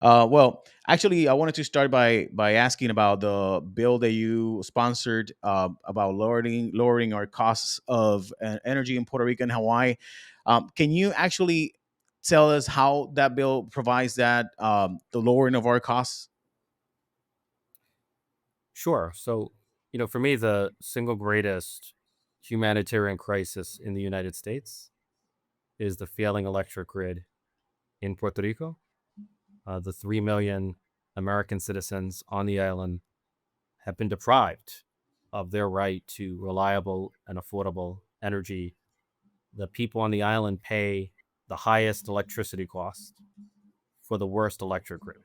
Well, actually, I wanted to start by asking about the bill that you sponsored about lowering our costs of energy in Puerto Rico and Hawaii. Can you actually tell us how that bill provides that the lowering of our costs? Sure. So, for me, the single greatest humanitarian crisis in the United States is the failing electric grid in Puerto Rico. The 3 million American citizens on the island have been deprived of their right to reliable and affordable energy. The people on the island pay the highest electricity cost for the worst electric grid,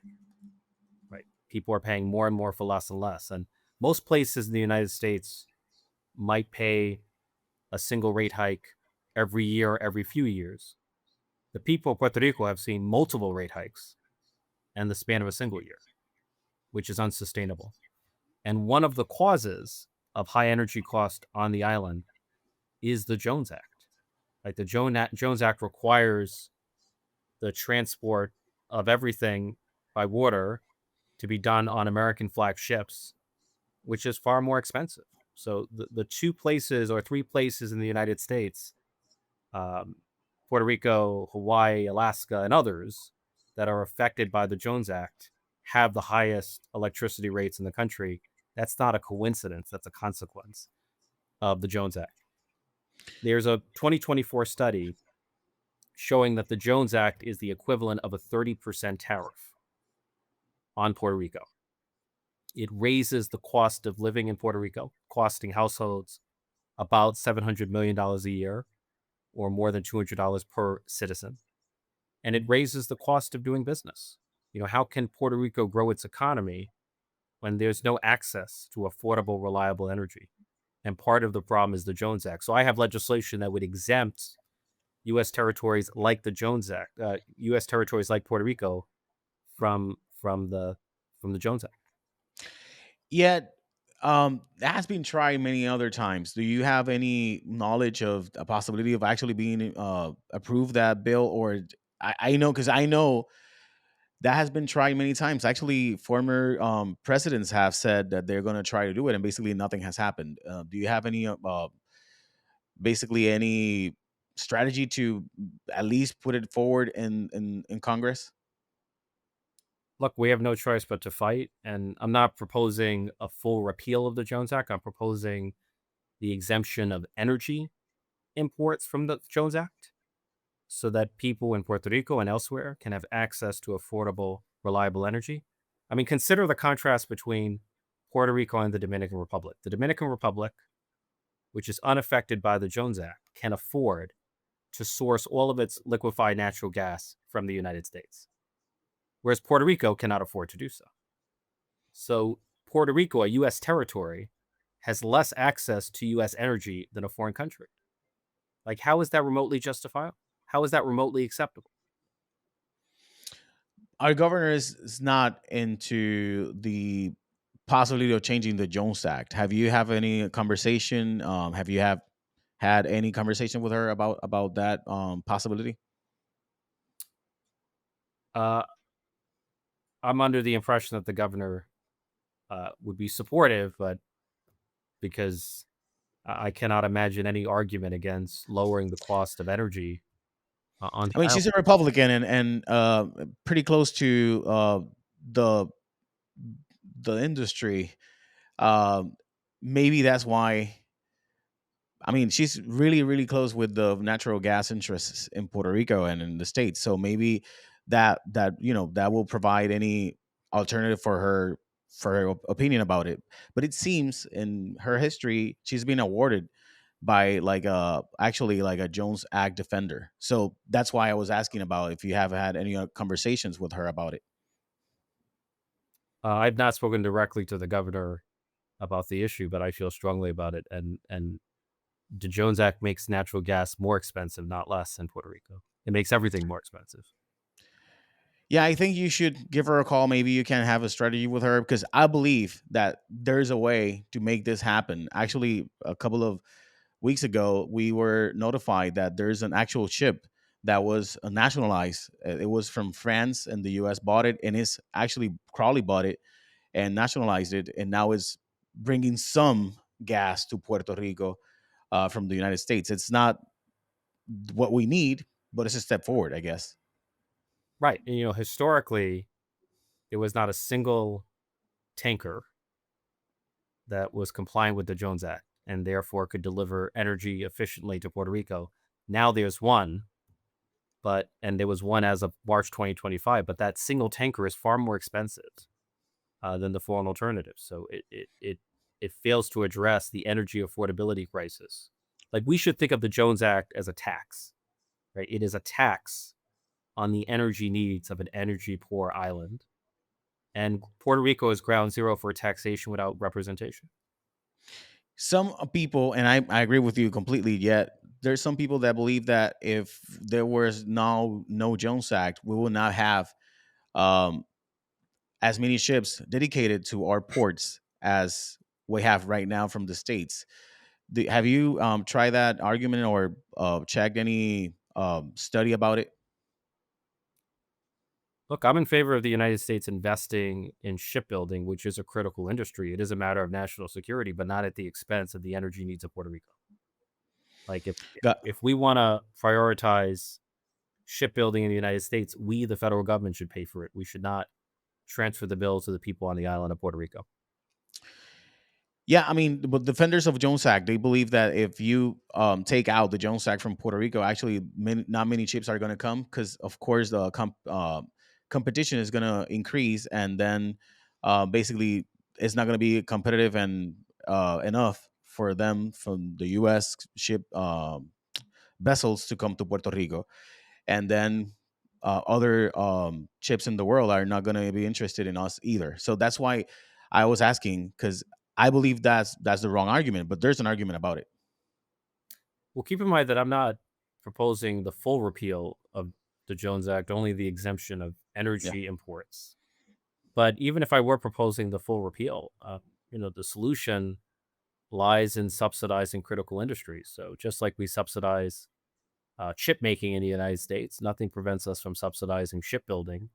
right? People are paying more and more for less and less. And most places in the United States might pay a single rate hike every year or every few years. The people of Puerto Rico have seen multiple rate hikes in the span of a single year, which is unsustainable. And one of the causes of high energy cost on the island is the Jones Act. Like the Jones Act requires the transport of everything by water to be done on American flag ships, which is far more expensive. So the two places or three places in the United States, um, Puerto Rico, Hawaii, Alaska, and others that are affected by the Jones Act have the highest electricity rates in the country. That's not a coincidence. That's a consequence of the Jones Act. There's a 2024 study showing that the Jones Act is the equivalent of a 30% tariff on Puerto Rico. It raises the cost of living in Puerto Rico, costing households about $700 million a year, or more than $200 per citizen. And it raises the cost of doing business. How can Puerto Rico grow its economy when there's no access to affordable, reliable energy? And part of the problem is the Jones Act. So I have legislation that would exempt U.S. territories like the Jones Act, U.S. territories like Puerto Rico from the Jones Act. Yet, that has been tried many other times. Do you have any knowledge of a possibility of actually being approved that bill, or I know because I know that has been tried many times. Actually, former presidents have said that they're going to try to do it, and basically nothing has happened. Do you have any, basically any strategy to at least put it forward in Congress? Look, we have no choice but to fight. And I'm not proposing a full repeal of the Jones Act. I'm proposing the exemption of energy imports from the Jones Act so that people in Puerto Rico and elsewhere can have access to affordable, reliable energy. I mean, consider the contrast between Puerto Rico and the Dominican Republic. The Dominican Republic, which is unaffected by the Jones Act, can afford to source all of its liquefied natural gas from the United States, whereas Puerto Rico cannot afford to do so. So, Puerto Rico, a U.S. territory, has less access to U.S. energy than a foreign country. Like, how is that remotely justifiable? How is that remotely acceptable? Our governor is not into the possibility of changing the Jones Act. Have you have any conversation? Have you have had any conversation with her about that possibility? Uh, I'm under the impression that the governor would be supportive, but because I cannot imagine any argument against lowering the cost of energy on the I mean, island. she's a Republican and pretty close to the the industry. Um, Maybe that's why. I mean, she's really close with the natural gas interests in Puerto Rico and in the states. So maybe that will provide any alternative for her opinion about it. But it seems in her history, she's been awarded by like a actually like a Jones Act defender. So that's why I was asking about if you have had any conversations with her about it. I've not spoken directly to the governor about the issue, but I feel strongly about it. And the Jones Act makes natural gas more expensive, not less, in Puerto Rico. It makes everything more expensive. Yeah, I think you should give her a call. Maybe you can have a strategy with her because I believe that there's a way to make this happen. Actually, a couple of weeks ago, we were notified that there's an actual ship that was nationalized. It was from France, and the U.S. bought it, and it's actually Crawley bought it and nationalized it, and now it's bringing some gas to Puerto Rico from the United States. It's not what we need, but it's a step forward, I guess. Right. And, historically, there was not a single tanker that was compliant with the Jones Act and therefore could deliver energy efficiently to Puerto Rico. Now there's one, and there was one as of March 2025, but that single tanker is far more expensive than the foreign alternatives. So it fails to address the energy affordability crisis. Like, we should think of the Jones Act as a tax, right? It is a tax on the energy needs of an energy poor island. And Puerto Rico is ground zero for taxation without representation. Some people, and I agree with you completely, yet there's some people that believe that if there was no Jones Act, we will not have um, as many ships dedicated to our ports as we have right now from the states. Have you tried that argument or checked any study about it? Look, I'm in favor of the United States investing in shipbuilding, which is a critical industry. It is a matter of national security, but not at the expense of the energy needs of Puerto Rico. Like, Got, if we want to prioritize shipbuilding in the United States, we, the federal government, should pay for it. We should not transfer the bill to the people on the island of Puerto Rico. Yeah, I mean, but defenders of Jones Act, they believe that if you take out the Jones Act from Puerto Rico, actually, not many ships are going to come because, of course, the competition is going to increase, and then basically, it's not going to be competitive and enough for them from the U.S. ship vessels to come to Puerto Rico, and then other ships in the world are not going to be interested in us either. So that's why I was asking, because I believe that's the wrong argument, but there's an argument about it. Well, keep in mind that I'm not proposing the full repeal of the Jones Act, only the exemption of Yeah, energy imports. But even if I were proposing the full repeal, the solution lies in subsidizing critical industries. So just like we subsidize chip making in the United States, nothing prevents us from subsidizing shipbuilding.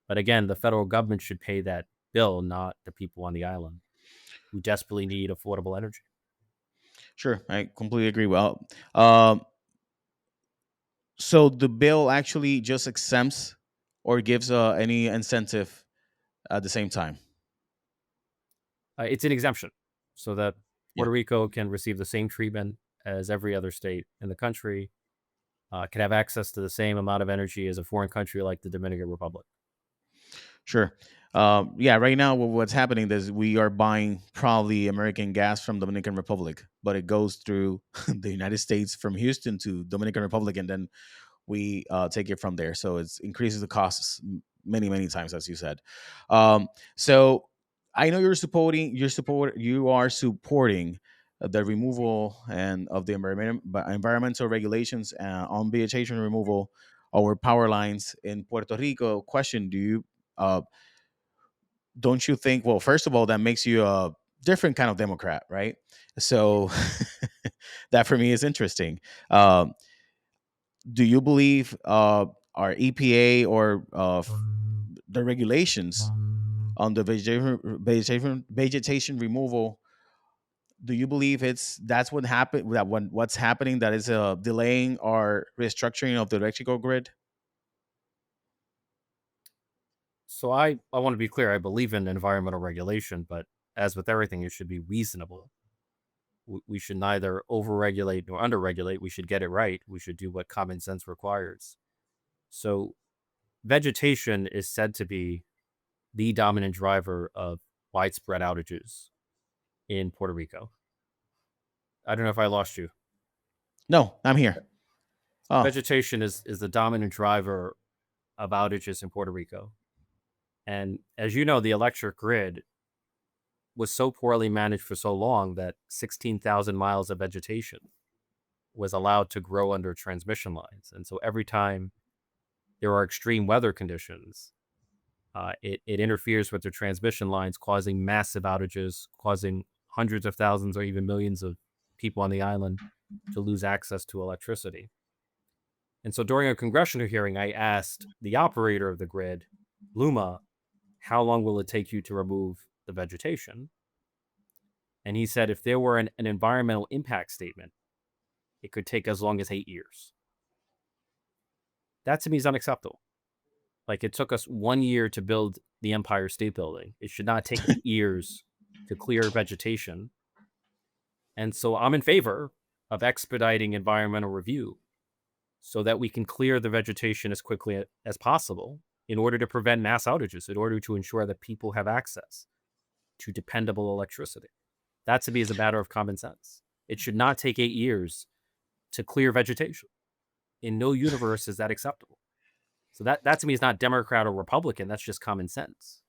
But again, the federal government should pay that bill, not the people on the island who desperately need affordable energy. sure, I completely agree. Well, so the bill actually just exempts or gives any incentive at the same time. It's an exemption so that Yeah, Puerto Rico can receive the same treatment as every other state in the country, can have access to the same amount of energy as a foreign country like the Dominican Republic. sure. Yeah, right now what's happening is we are buying probably American gas from Dominican Republic, but it goes through the United States from Houston to Dominican Republic, and then we take it from there. So it increases the costs many times, as you said. So I know you are supporting the removal and of the environmental regulations on vegetation removal over power lines in Puerto Rico. Question: Do you uh, don't you think? Well, first of all, that makes you a different kind of Democrat, right? So that for me is interesting. Um, do you believe our EPA or the regulations on the vegetation removal? Do you believe that's what happened? What's happening that is delaying or restructuring of the electrical grid? So I want to be clear. I believe in environmental regulation, but as with everything, it should be reasonable. We should neither overregulate nor underregulate. We should get it right. We should do what common sense requires. So vegetation is said to be the dominant driver of widespread outages in Puerto Rico. I don't know if I lost you. No, I'm here. Oh, Vegetation is the dominant driver of outages in Puerto Rico. And as you know, the electric grid was so poorly managed for so long that 16,000 miles of vegetation was allowed to grow under transmission lines. And so every time there are extreme weather conditions, it interferes with the transmission lines, causing massive outages, causing hundreds of thousands or even millions of people on the island to lose access to electricity. And so during a congressional hearing, I asked the operator of the grid, Luma, how long will it take you to remove the vegetation? And he said if there were an environmental impact statement, it could take as long as 8 years. That to me is unacceptable. Like, it took us 1 year to build the Empire State Building. It should not take 8 years to clear vegetation. And so I'm in favor of expediting environmental review so that we can clear the vegetation as quickly as possible in order to prevent mass outages, in order to ensure that people have access to dependable electricity. That to me is a matter of common sense. It should not take 8 years to clear vegetation. In no universe is that acceptable. So that to me is not Democrat or Republican. That's just common sense.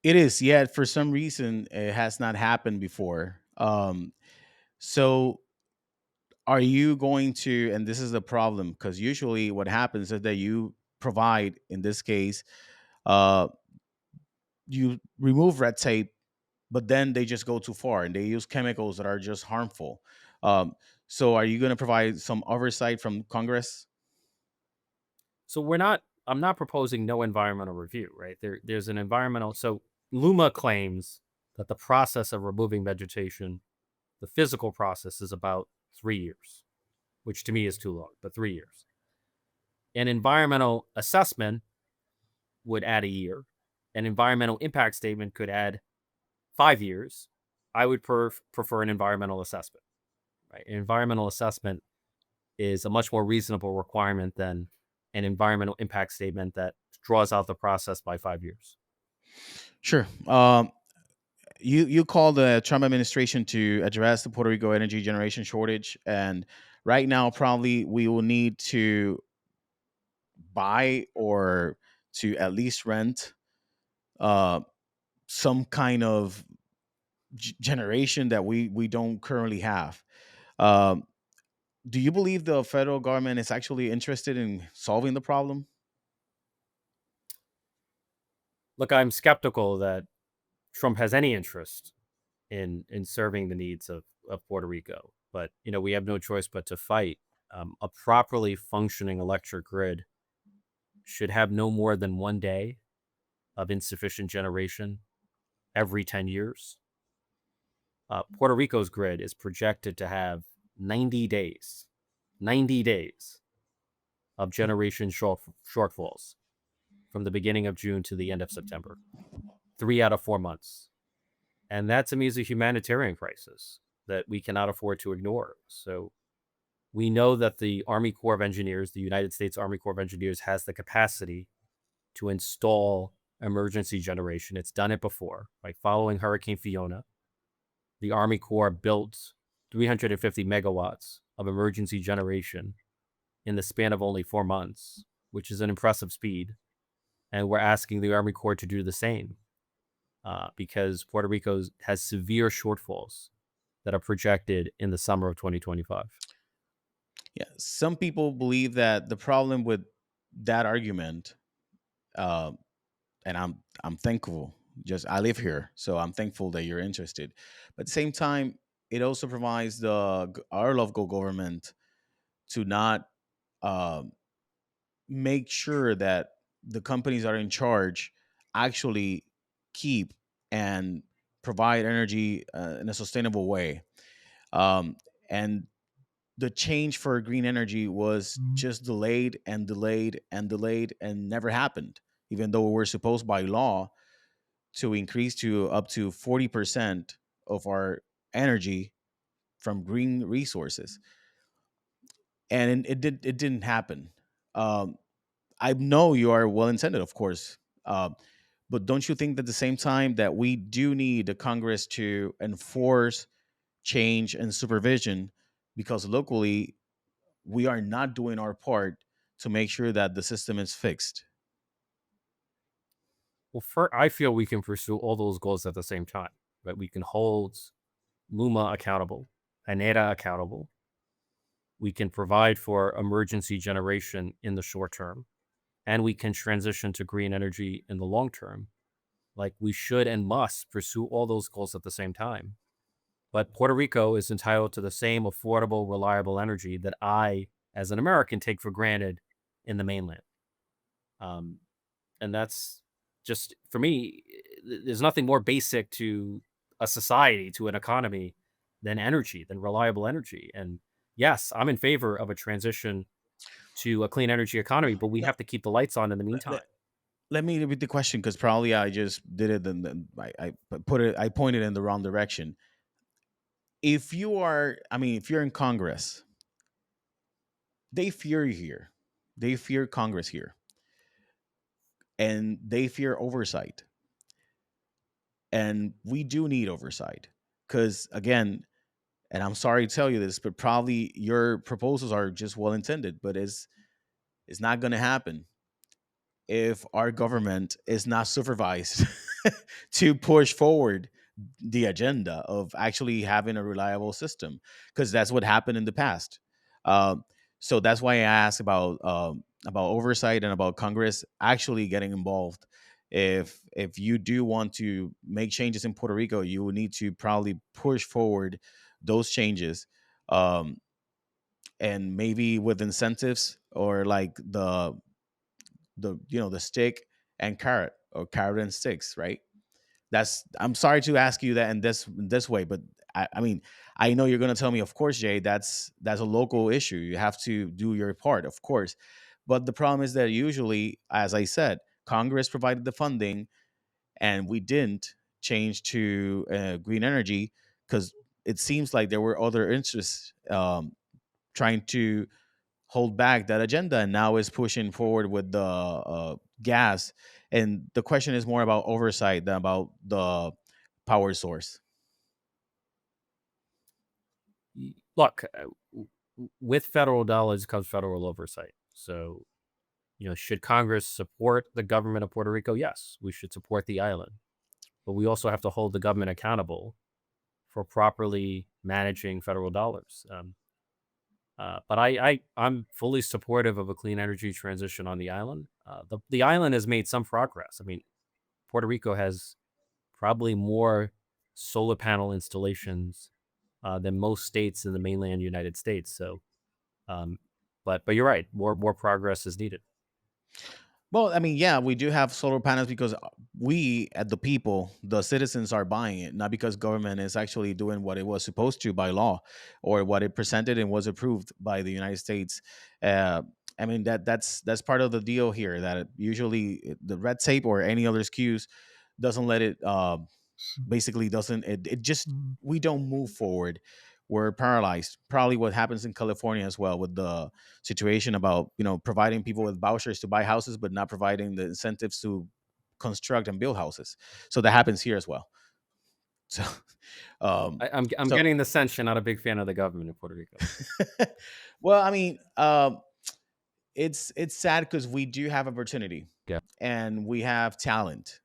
It is, yet for some reason it has not happened before. So are you going to, and this is the problem, because usually what happens is that you provide, in this case, uh, you remove red tape, but then they just go too far and they use chemicals that are just harmful. Um, so are you going to provide some oversight from Congress? So I'm not proposing no environmental review, right? There's an environmental. So Luma claims that the process of removing vegetation, the physical process, is about 3 years, which to me is too long, but 3 years. An environmental assessment would add a year. An environmental impact statement could add 5 years. I would prefer an environmental assessment, right? An environmental assessment is a much more reasonable requirement than an environmental impact statement that draws out the process by 5 years. Sure. You called the Trump administration to address the Puerto Rico energy generation shortage, and right now probably we will need to buy or to at least rent uh, some kind of generation that we don't currently have. Um, do you believe the federal government is actually interested in solving the problem? Look, I'm skeptical that Trump has any interest in serving the needs of Puerto Rico. But we have no choice but to fight. A properly functioning electric grid should have no more than 1 day of insufficient generation every 10 years. Puerto Rico's grid is projected to have 90 days, 90 days of generation shortfalls from the beginning of June to the end of September, 3 out of 4 months. And that to me is a humanitarian crisis that we cannot afford to ignore. So we know that the Army Corps of Engineers, the United States Army Corps of Engineers, has the capacity to install emergency generation. It's done it before. Like following Hurricane Fiona, the Army Corps built 350 megawatts of emergency generation in the span of only 4 months, which is an impressive speed. And we're asking the Army Corps to do the same because Puerto Rico has severe shortfalls that are projected in the summer of 2025. Yeah, some people believe that the problem with that argument, uh, and I'm thankful. Just I live here, so I'm thankful that you're interested. But at the same time, it also provides our local government to not um make sure that the companies that are in charge actually keep and provide energy in a sustainable way. Um, and the change for green energy was just delayed and delayed and delayed and never happened, even though we're supposed by law to increase to up to 40% of our energy from green resources. And it didn't happen. Um, I know you are well intended, of course, but don't you think that at the same time that we do need the Congress to enforce change and supervision, because locally we are not doing our part to make sure that the system is fixed? Well, I feel we can pursue all those goals at the same time, right? We can hold Luma accountable, Aneta accountable. We can provide for emergency generation in the short term, and we can transition to green energy in the long term. Like, we should and must pursue all those goals at the same time. But Puerto Rico is entitled to the same affordable, reliable energy that I as an American, take for granted in the mainland. Um, and that's just, for me, there's nothing more basic to a society, to an economy, than energy, than reliable energy. And yes, I'm in favor of a transition to a clean energy economy, but we let, have to keep the lights on in the let, meantime. let- let me repeat the question because probably I just did it and then I pointed in the wrong direction. If you are, I mean, if you're in Congress, they fear you here. They fear Congress here, and they fear oversight. And we do need oversight because, again, and I'm sorry to tell you this, but probably your proposals are just well intended, but it's not going to happen if our government is not supervised to push forward the agenda of actually having a reliable system, because that's what happened in the past. Um, so that's why I asked about oversight and about Congress actually getting involved. If you do want to make changes in Puerto Rico, you will need to probably push forward those changes, um, and maybe with incentives or like the stick and carrot, or carrot and sticks, right? That's, I'm sorry to ask you that in this way, but I mean, I know you're going to tell me, of course, Jay, that's a local issue, you have to do your part, of course. But the problem is that usually, as I said, Congress provided the funding, and we didn't change to green energy because it seems like there were other interests trying to hold back that agenda, and now is pushing forward with the gas. And the question is more about oversight than about the power source. Look, with federal dollars comes federal oversight. So, should Congress support the government of Puerto Rico? Yes, we should support the island. But we also have to hold the government accountable for properly managing federal dollars. But I'm fully supportive of a clean energy transition on the island. The island has made some progress. I mean, Puerto Rico has probably more solar panel installations than most states in the mainland United States. So, um, but you're right. More progress is needed. Well, I mean, yeah, we do have solar panels because we, at the people, the citizens, are buying it, not because government is actually doing what it was supposed to by law, or what it presented and was approved by the United States. Uh, I mean, that's part of the deal here. That the red tape or any other excuse doesn't let it basically doesn't it just, we don't move forward, we're paralyzed. Probably what happens in California as well, with the situation about providing people with vouchers to buy houses but not providing the incentives to construct and build houses. So that happens here as well. So um I'm so getting the sense you're not a big fan of the government in Puerto Rico. well, I mean, it's sad because we do have opportunity Yeah. and we have talent.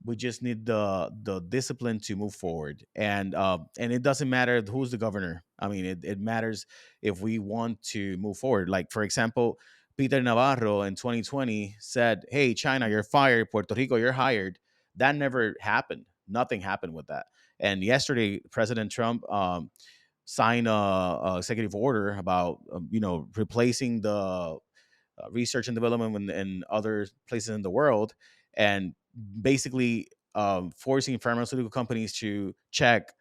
We just need the discipline to move forward, and it doesn't matter who's the governor. I mean, it matters if we want to move forward. Like, for example, Peter Navarro in 2020 said, "Hey, China, you're fired. Puerto Rico, you're hired." That never happened. Nothing happened with that. And yesterday, President Trump signed a executive order about replacing the research and development in other places in the world, and basically forcing pharmaceutical companies to check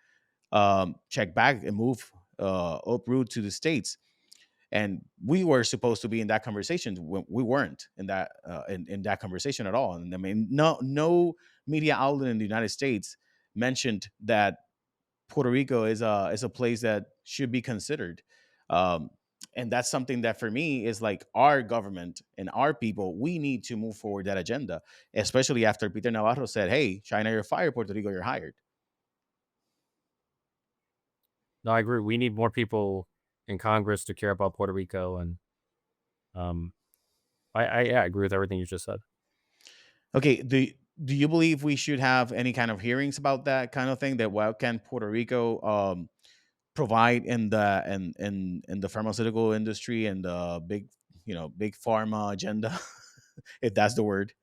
back and move uproot to the states. And we were supposed to be in that conversation when we weren't in that conversation at all. And I mean, no media outlet in the United States mentioned that Puerto Rico is a place that should be considered. Um, and that's something that for me is like our government and our people. We need to move forward that agenda, especially after Peter Navarro said, "Hey, China, you're fired. Puerto Rico, you're hired." No, I agree. We need more people in Congress to care about Puerto Rico, and um, yeah, I agree with everything you just said. Okay, do you believe we should have any kind of hearings about that kind of thing? That what can Puerto Rico provide in the pharmaceutical industry and the big pharma agenda, if that's the word.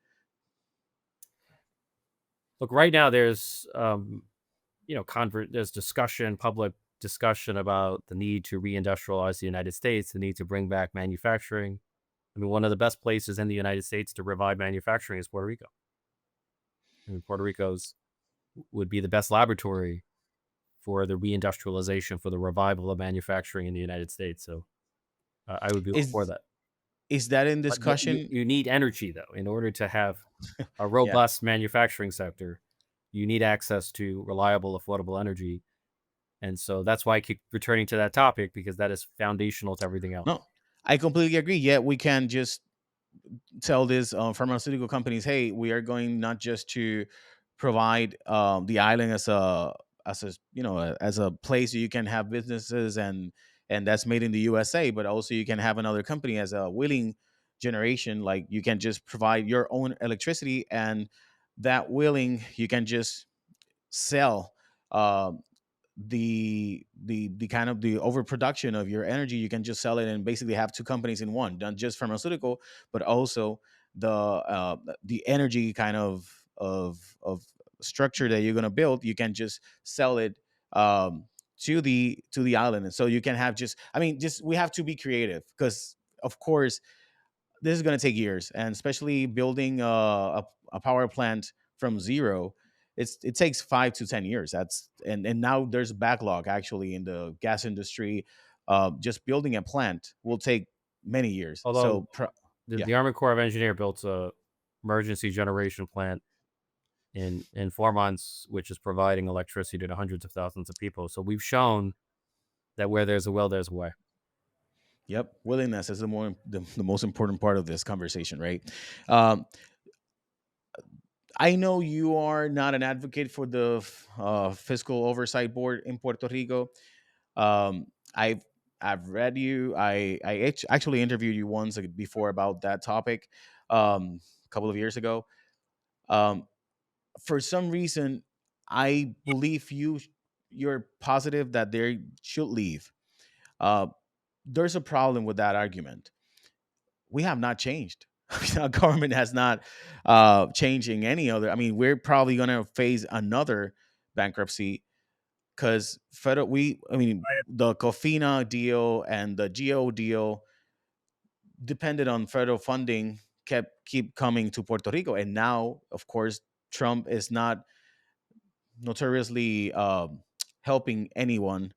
Look, right now there's there's discussion, public discussion about the need to reindustrialize the United States, the need to bring back manufacturing. I mean, one of the best places in the United States to revive manufacturing is Puerto Rico. I mean, Puerto Rico's would be the best laboratory for the reindustrialization, for the revival of manufacturing in the United States. So I would be all for Is that. is that in But you, discussion? you need energy, though, in order to have a Yeah. robust manufacturing sector. You need access to reliable, affordable energy. And so that's why I keep returning to that topic, because that is foundational to everything else. No, I completely agree. Yet we can just tell these pharmaceutical companies, hey, we are going not just to provide the island as a as a place you can have businesses and that's made in the USA, but also you can have another company as a willing generation. Like you can just provide your own electricity, and that willing you can just sell uh, the kind of the overproduction of your energy. You can just sell it and basically have two companies in one, not just pharmaceutical but also the energy kind of structure that you're going to build. You can just sell it to the island, and so you can have just, I mean, just we have to be creative because of course this is going to take years, and especially building a power plant from zero, it takes 5 to 10 years. That's and now there's a backlog actually in the gas industry. Just building a plant will take many years. Although So the, yeah. the Army Corps of Engineer built a emergency generation plant in 4 months, which is providing electricity to hundreds of thousands of people. So we've shown that where there's a will, there's a way. Yep, willingness is the most important part of this conversation, right? um, I know you are not an advocate for the fiscal oversight board in Puerto Rico. Um, I've I've read you. Actually interviewed you once before about that topic, a couple of years ago. Um, for some reason, I believe you're positive that they should leave. Uh, there's a problem with that argument. We have not changed. Our government has not changing any other. I mean, we're probably going to face another bankruptcy because federal. I mean, the Cofina deal and the Geo deal depended on federal funding keep coming to Puerto Rico, and now, of course, Trump is not notoriously helping anyone,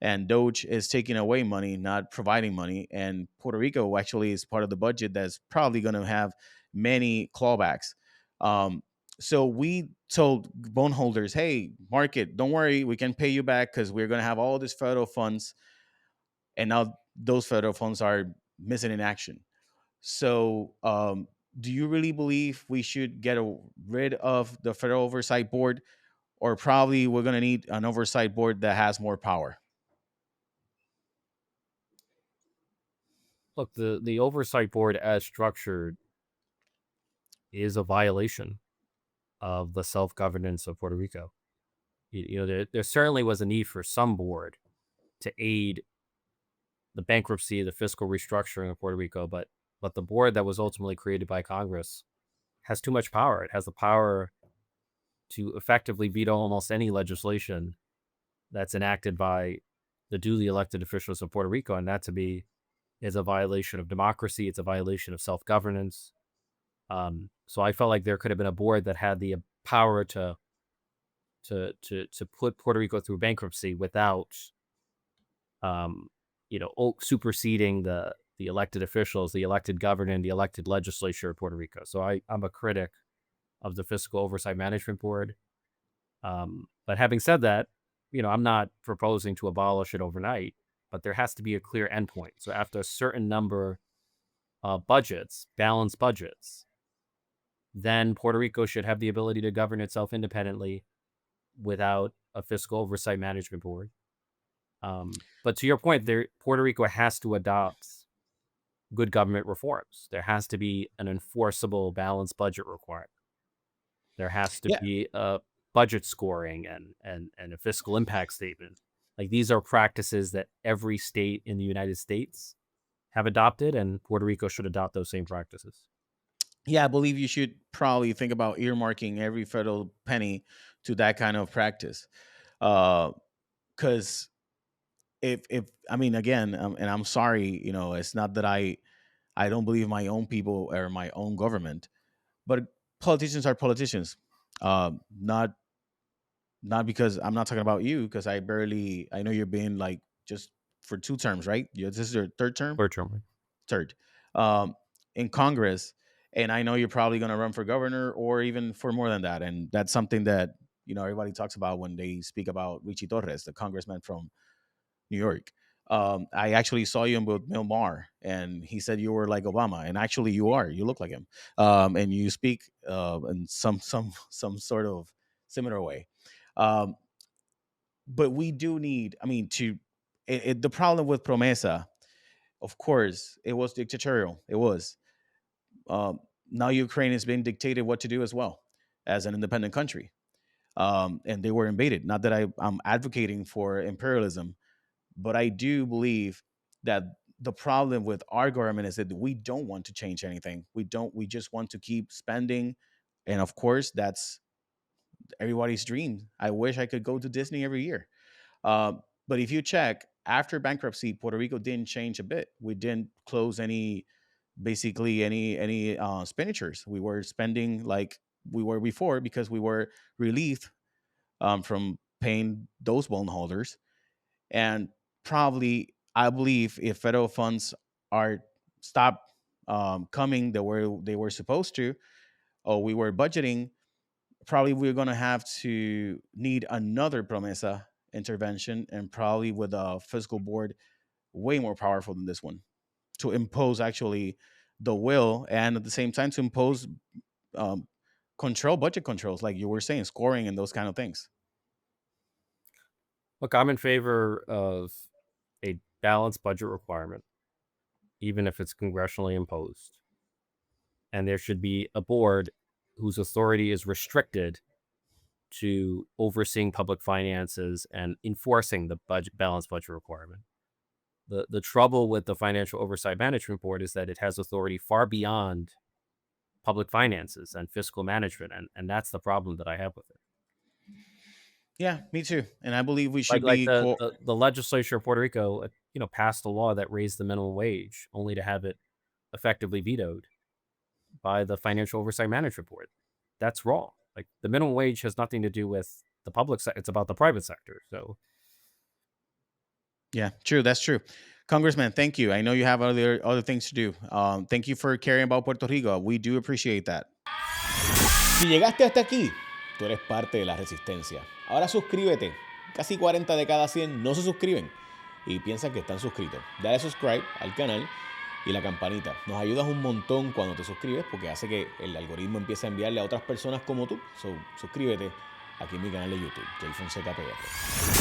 and Doge is taking away money, not providing money, and Puerto Rico actually is part of the budget that's probably going to have many clawbacks. Um, so we told bondholders, hey, market, don't worry, we can pay you back because we're going to have all these federal funds, and now those federal funds are missing in action. So, do you really believe we should rid of the Federal Oversight Board, or probably we're going to need an oversight board that has more power? Look, the oversight board as structured is a violation of the self governance of Puerto Rico. There certainly was a need for some board to aid the bankruptcy, the fiscal restructuring of Puerto Rico, but the board that was ultimately created by Congress has too much power. It has the power to effectively veto almost any legislation that's enacted by the duly elected officials of Puerto Rico, and that to me is a violation of democracy. It's a violation of self governance. So I felt like there could have been a board that had the power to put Puerto Rico through bankruptcy without um, superseding the elected officials, the elected government, the elected legislature of Puerto Rico. So I'm a critic of the Fiscal Oversight Management Board. But having said that, I'm not proposing to abolish it overnight, but there has to be a clear endpoint. So after a certain number of budgets, balanced budgets, then Puerto Rico should have the ability to govern itself independently without a fiscal oversight management board. But to your point, Puerto Rico has to adopt good government reforms. There has to be an enforceable balanced budget requirement. There has to Yeah, be a budget scoring and a fiscal impact statement. Like these are practices that every state in the United States have adopted, and Puerto Rico should adopt those same practices. yeah, I believe you should probably think about earmarking every federal penny to that kind of practice, because if I mean, again, and I'm sorry, it's not that I don't believe my own people or my own government, but politicians are politicians. Not because I'm not talking about you, because I know you're being like just for 2 terms, right? This is your third term, Virtually. third, um, in Congress, and I know you're probably going to run for governor or even for more than that, and that's something that everybody talks about when they speak about Ritchie Torres, the congressman from New York. I actually saw you with Bill Maher, and he said you were like Obama, and actually you are. You look like him, and you speak in some sort of similar way. Um, but we do need, I mean, the problem with Promesa, of course, it was dictatorial. It was. Um, Now Ukraine is being dictated what to do as well as an independent country, and they were invaded. Not that I'm advocating for imperialism, but I do believe that the problem with our government is that we don't want to change anything. We don't. We just want to keep spending, and of course, that's everybody's dream. I wish I could go to Disney every year. But if you check after bankruptcy, Puerto Rico didn't change a bit. We didn't close basically any expenditures. We were spending like we were before because we were relieved from paying those bondholders. And probably, I believe, if federal funds are stopped coming the way they were supposed to, or we were budgeting, probably we're going to have to need another promesa intervention, and probably with a fiscal board way more powerful than this one, to impose actually the will, and at the same time to impose um, budget controls, like you were saying, scoring and those kind of things. Look, I'm in favor of a balanced budget requirement, even if it's congressionally imposed. And there should be a board whose authority is restricted to overseeing public finances and enforcing the balanced budget requirement. The trouble with the Financial Oversight Management Board is that it has authority far beyond public finances and fiscal management, and that's the problem that I have with it. Yeah, me too. And I believe we Like should like be the legislature of Puerto Rico, passed a law that raised the minimum wage, only to have it effectively vetoed by the Financial Oversight Management Board. That's wrong. Like, the minimum wage has nothing to do with the public sector; it's about the private sector. So, Yeah, true. That's true. Congressman, thank you. I know you have other things to do. Thank you for caring about Puerto Rico. We do appreciate that. Si llegaste hasta aquí, tú eres parte de la resistencia. Ahora suscríbete. Casi 40 de cada 100 no se suscriben y piensan que están suscritos. Dale subscribe al canal y la campanita. Nos ayudas un montón cuando te suscribes, porque hace que el algoritmo empiece a enviarle a otras personas como tú. So, suscríbete aquí en mi canal de YouTube, JFonsecaPR.